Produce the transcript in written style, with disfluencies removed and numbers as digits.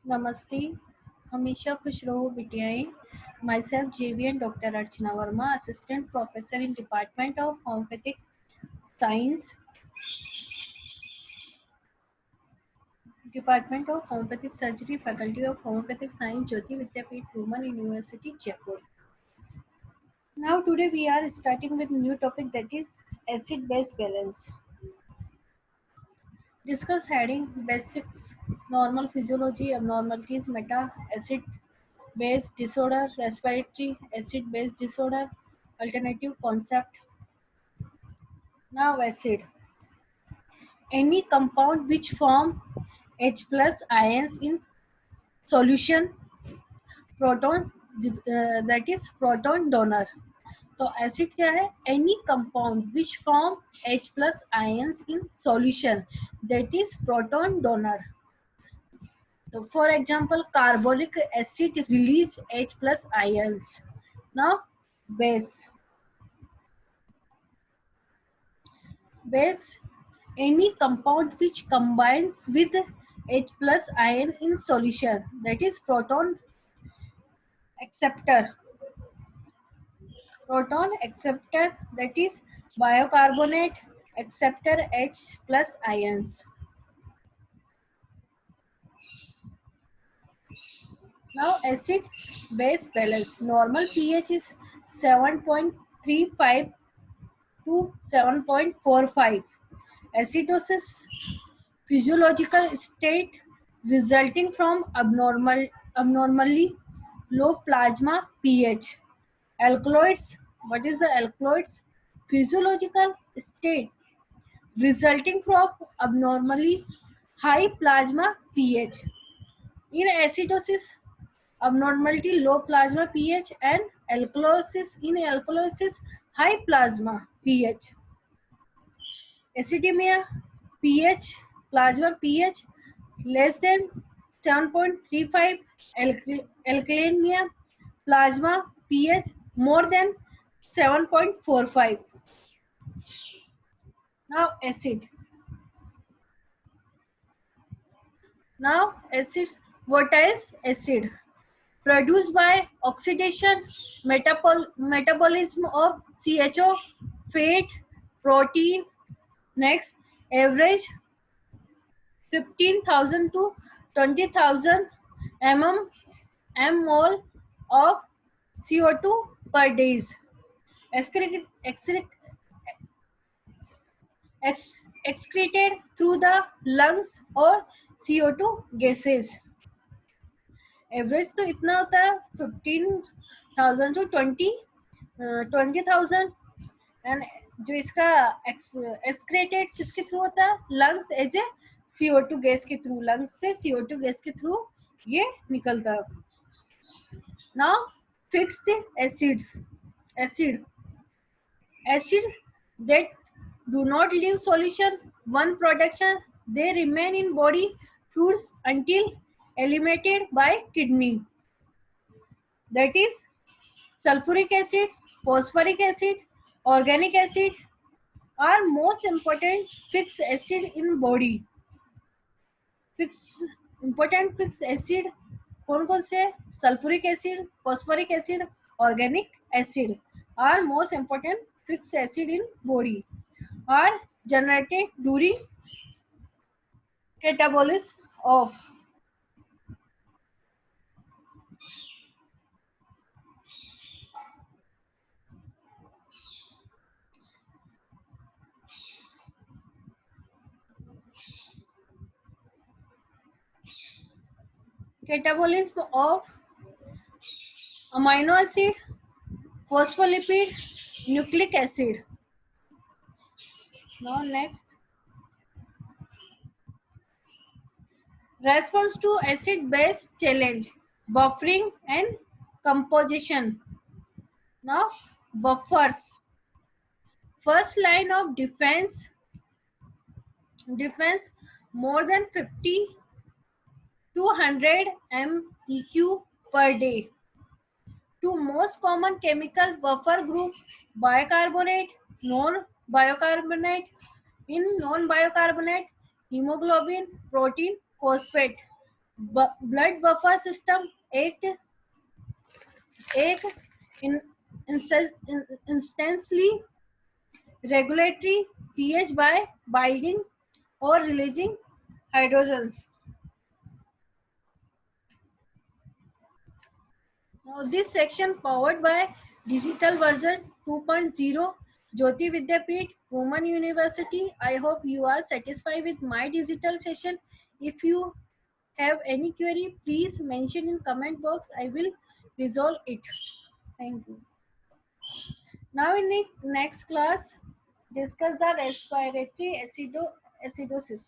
नमस्ते, हमेशा खुश रहो बिटियाएं। Myself JVN Dr. Archana Verma, Assistant Professor in Department of Homeopathic Science, Department of Homeopathic Surgery, Faculty of Homeopathic Science, Jyoti Vidyapeeth Women University, Jaipur. Now today we are starting with new topic, that is acid-base balance. Discuss heading basics, normal physiology, abnormalities, meta, acid base disorder, respiratory acid base disorder, alternative concept. Now acid. Any compound which form H plus ions in solution, proton that is proton donor. तो acid क्या है? Any compound which form H plus ions in solution, that is proton donor. So for example, carbonic acid release H plus ions. Now base. Base, any compound which combines with H plus ion in solution, that is proton acceptor. Proton acceptor, that is biocarbonate acceptor H plus ions. Now acid base balance. Normal pH is 7.35 to 7.45. Acidosis, physiological state resulting from abnormally low plasma pH. Alkaloids, what is the alkaloids? Physiological state resulting from abnormally high plasma pH. In acidosis, abnormality low plasma pH, and alkalosis high plasma pH. Acidemia, pH, plasma pH less than 7.35. Alkalemia, plasma pH more than 7.45. Now acid. Now acids. What is acid? Produced by oxidation, metabolism of CHO, fat, protein. Next, average 15,000 to 20,000 mmol of CO2 per days. Excreted through the lungs or CO2 gases. Average तो इतना होता है 15,000 to 20,000, and जो इसका एक्सक्रेटेड किसके through होता है? Lungs as a CO2 gas के थ्रू, लंग्स से CO2 गैस के थ्रू ये निकलता है. Now fixed acid that do not leave solution one production, they remain in body fluids until eliminated by kidney, that is sulfuric acid, phosphoric acid, organic acid are most important fixed acid in body. Important fixed acid कौन कौन से? Sulphuric acid, phosphoric acid, organic acid are most important fixed acid in body, are generated during catabolism of amino acid, phospholipid, nucleic acid. Now next, response to acid base challenge, buffering and composition. Now buffers, first line of defense more than 50 to 100 MEq per day. Two most common chemical buffer group, bicarbonate, non-bicarbonate. In non-bicarbonate, hemoglobin, protein, phosphate. blood buffer system, एक in, instantly regulatory pH by binding or releasing hydrogens. Now this section powered by digital version 2.0 Jyoti Vidyapeeth, Women University. I hope you are satisfied with my digital session. If you have any query, please mention in comment box. I will resolve it. Thank you. Now in the next class, discuss the respiratory acidosis.